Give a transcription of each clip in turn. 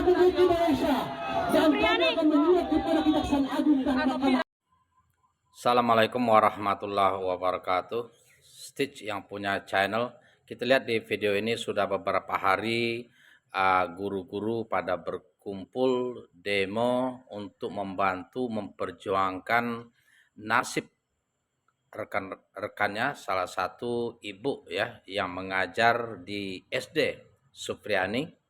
Republik Indonesia dan kami akan menyurat kepada Kejaksaan Agung dan Mahkamah. Assalamualaikum warahmatullahi wabarakatuh. Stitch yang punya channel, kita lihat di video ini sudah beberapa hari guru-guru pada berkumpul demo untuk membantu memperjuangkan nasib rekan-rekannya, salah satu ibu ya yang mengajar di SD Supriyani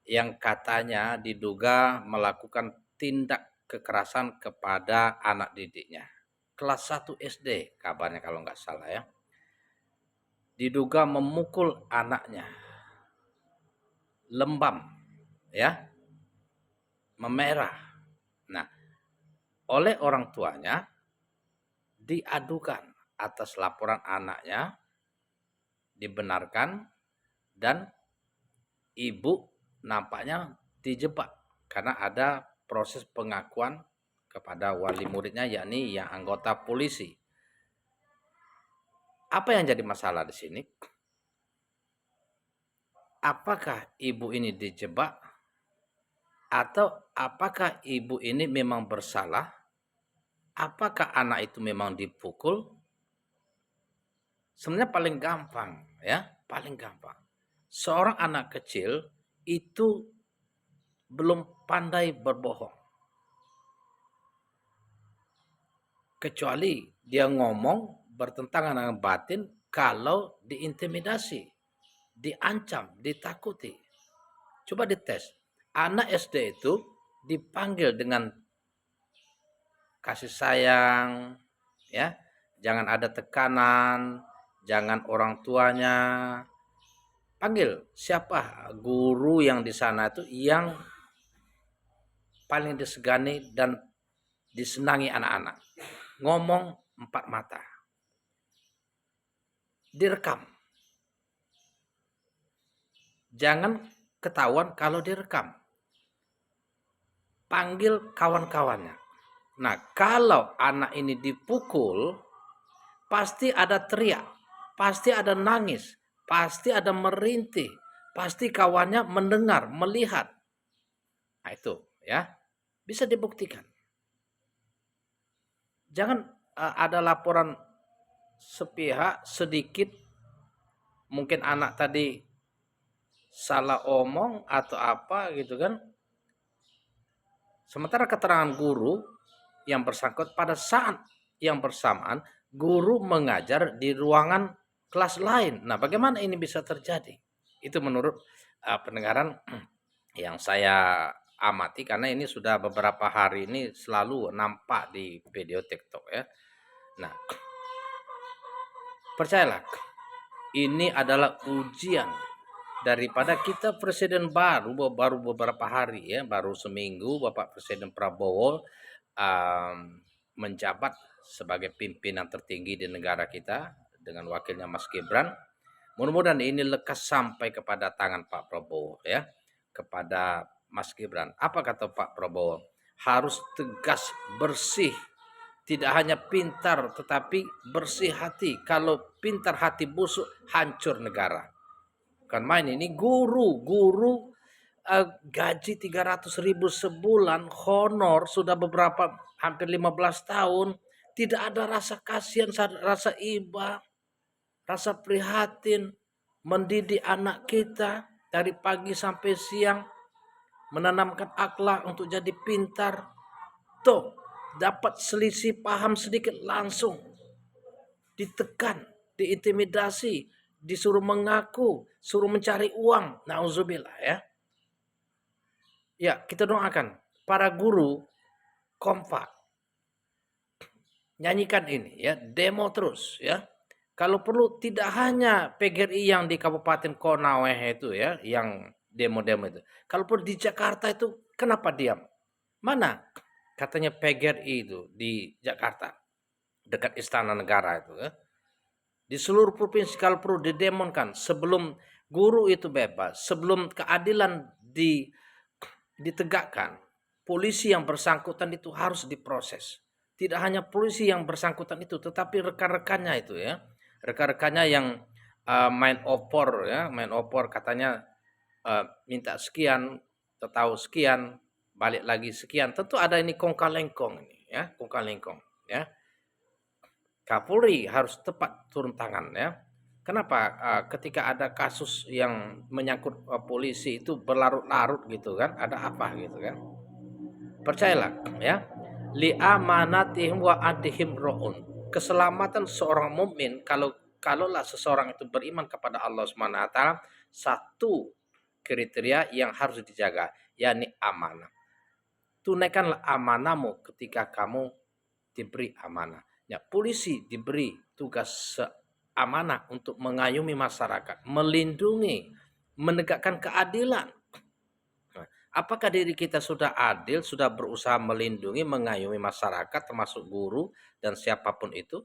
yang katanya diduga melakukan tindak kekerasan kepada anak didiknya. Kelas 1 SD kabarnya kalau nggak salah ya. Diduga memukul anaknya. Lembam ya. Memerah. Nah, oleh orang tuanya diadukan atas laporan anaknya dibenarkan dan ibu nampaknya dijebak karena ada proses pengakuan kepada wali muridnya yakni yang anggota polisi. Apa yang jadi masalah di sini? Apakah ibu ini dijebak atau apakah ibu ini memang bersalah? Apakah anak itu memang dipukul? Sebenarnya paling gampang ya, paling gampang. Seorang anak kecil itu belum pandai berbohong. Kecuali dia ngomong bertentangan dengan batin kalau diintimidasi, diancam, ditakuti. Coba dites. Anak SD itu dipanggil dengan kasih sayang, ya, jangan ada tekanan, jangan orang tuanya. Panggil siapa guru yang di sana itu yang paling disegani dan disenangi anak-anak. Ngomong empat mata. Direkam. Jangan ketahuan kalau direkam. Panggil kawan-kawannya. Nah, kalau anak ini dipukul, pasti ada teriak, pasti ada nangis, pasti ada merintih, pasti kawannya mendengar, melihat. Nah, itu ya, bisa dibuktikan. Jangan ada laporan sepihak sedikit, mungkin anak tadi salah omong atau apa gitu kan. Sementara keterangan guru yang bersangkut pada saat yang bersamaan guru mengajar di ruangan kelas lain. Nah, bagaimana ini bisa terjadi? Itu menurut pendengaran yang saya amati karena ini sudah beberapa hari ini selalu nampak di video TikTok ya. Nah, percayalah, ini adalah ujian daripada kita presiden baru beberapa hari ya, baru seminggu Bapak Presiden Prabowo menjabat sebagai pimpinan tertinggi di negara kita dengan wakilnya Mas Gibran. Mudah-mudahan ini lekas sampai kepada tangan Pak Prabowo ya, kepada Mas Gibran. Apa kata Pak Prabowo? Harus tegas, bersih, tidak hanya pintar tetapi bersih hati. Kalau pintar hati busuk, hancur negara. Bukan main ini guru gaji 300.000 sebulan, honor sudah beberapa hampir 15 tahun, tidak ada rasa kasihan, rasa iba, rasa prihatin, mendidik anak kita dari pagi sampai siang, menanamkan akhlak untuk jadi pintar. Tuh, dapat selisih paham sedikit langsung ditekan, diintimidasi, disuruh mengaku, suruh mencari uang. Nauzubillah ya. Ya, kita doakan para guru kompak. Nyanyikan ini ya, demo terus ya. Kalau perlu tidak hanya PGRI yang di Kabupaten Konawe itu ya, yang demo-demo itu. Kalau perlu di Jakarta itu kenapa diam? Mana katanya PGRI itu di Jakarta dekat Istana Negara itu ya. Di seluruh provinsi kalau perlu didemonkan sebelum guru itu bebas, sebelum keadilan ditegakkan, polisi yang bersangkutan itu harus diproses. Tidak hanya polisi yang bersangkutan itu, tetapi rekan-rekannya itu ya, rekan-rekannya yang main opor ya, main opor katanya minta sekian, tahu sekian, balik lagi sekian. Tentu ada ini kongkal-lengkong ini, ya, kongkal-lengkong, ya. Kapolri harus tepat turun tangan, ya. Kenapa? Ketika ada kasus yang menyangkut polisi itu berlarut-larut gitu kan, ada apa gitu kan? Percayalah, ya. Li amanatihim wa adihim ro'un. Keselamatan seorang mukmin kalaulah seseorang itu beriman kepada Allah Subhanahu wa taala, satu kriteria yang harus dijaga, yakni amanah. Tunaikanlah amanahmu ketika kamu diberi amanah. Ya, polisi diberi tugas amanah untuk mengayomi masyarakat, melindungi, menegakkan keadilan. Nah, apakah diri kita sudah adil, sudah berusaha melindungi, mengayomi masyarakat termasuk guru dan siapapun itu?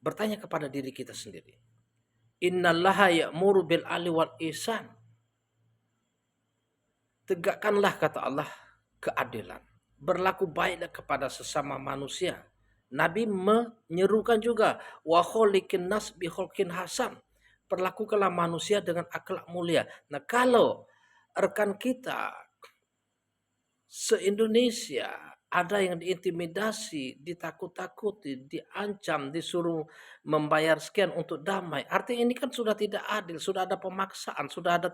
Bertanya kepada diri kita sendiri. Innallaha ya'muru bil adli wal ihsan. Tegakkanlah, kata Allah, keadilan. Berlaku baiklah kepada sesama manusia. Nabi menyerukan juga, wa kholiqin nas bi khulqin hasan. Perlakukanlah manusia dengan akhlak mulia. Nah, kalau rekan kita se-Indonesia ada yang diintimidasi, ditakut-takuti, diancam, disuruh membayar sekian untuk damai. Artinya ini kan sudah tidak adil, sudah ada pemaksaan, sudah ada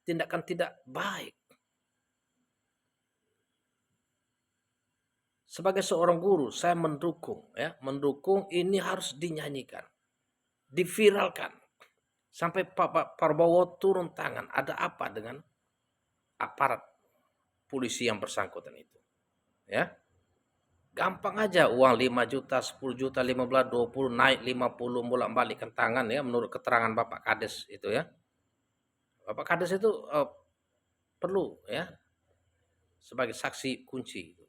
tindakan tidak baik. Sebagai seorang guru, saya mendukung ini harus dinyanyikan, diviralkan, sampai Pak Prabowo turun tangan. Ada apa dengan aparat polisi yang bersangkutan itu? Ya, gampang aja, uang 5 juta, 10 juta, 15, 20, naik 50, bolak-balikkan tangan, ya, menurut keterangan Bapak Kades itu, ya. Bapak Kades itu perlu, ya, sebagai saksi kunci.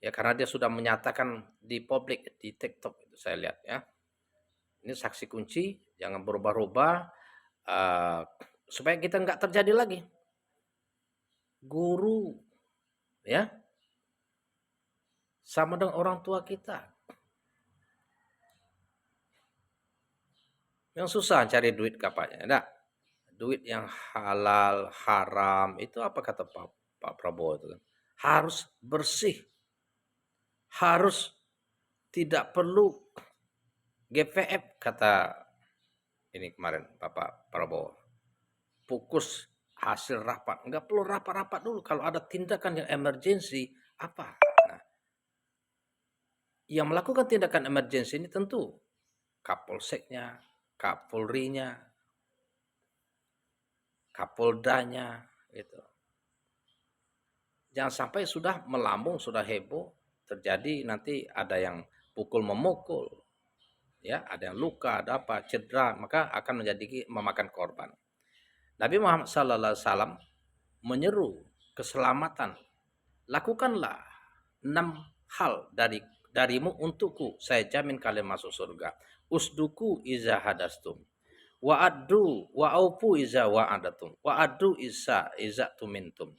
Ya, karena dia sudah menyatakan di publik, di TikTok itu saya lihat, ya. Ini saksi kunci, jangan berubah-ubah, supaya kita nggak terjadi lagi. Guru, ya, sama dengan orang tua kita. Yang susah cari duit kapalnya, enggak. Duit yang halal, haram, itu apa kata Pak Prabowo itu kan? Harus bersih. Harus tidak perlu GVF, kata ini kemarin Bapak Prabowo. Fokus hasil rapat. Enggak perlu rapat-rapat dulu. Kalau ada tindakan yang emergensi, apa? Nah, yang melakukan tindakan emergensi ini tentu Kapolseknya, Kapolrinya, Kapoldanya, gitu. Jangan sampai sudah melambung, sudah heboh, terjadi nanti ada yang pukul memukul, ya, ada yang luka, ada apa, cedera, maka akan memakan korban. Nabi Muhammad SAW menyeru keselamatan. Lakukanlah 6 hal darimu untukku, saya jamin kalian masuk surga. Usduku iza hadastum, wa addu wa aufu iza wa'adatum, wa addu iza tumintum.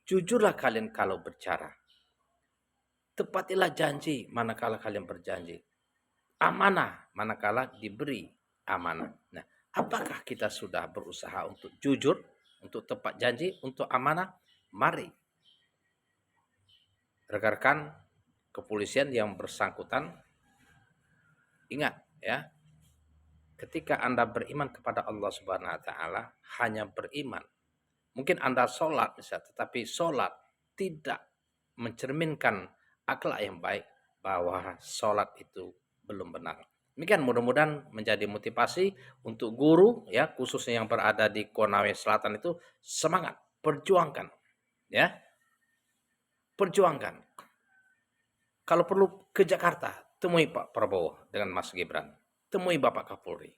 Jujurlah kalian kalau berbicara. Tepatilah janji manakala kalian berjanji. Amanah manakala diberi amanah. Nah, apakah kita sudah berusaha untuk jujur, untuk tepat janji, untuk amanah? Mari rekan-rekan kepolisian yang bersangkutan, ingat, ya, ketika Anda beriman kepada Allah Subhanahu wa taala, hanya beriman. Mungkin Anda sholat misalnya, tetapi sholat tidak mencerminkan akhlak yang baik, bahwa sholat itu belum benar. Demikian, mudah-mudahan menjadi motivasi untuk guru, ya, khususnya yang berada di Konawe Selatan itu, semangat, perjuangkan, ya, perjuangkan. Kalau perlu ke Jakarta, temui Pak Prabowo dengan Mas Gibran, temui Bapak Kapolri.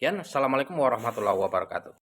Ya, assalamualaikum warahmatullahi wabarakatuh.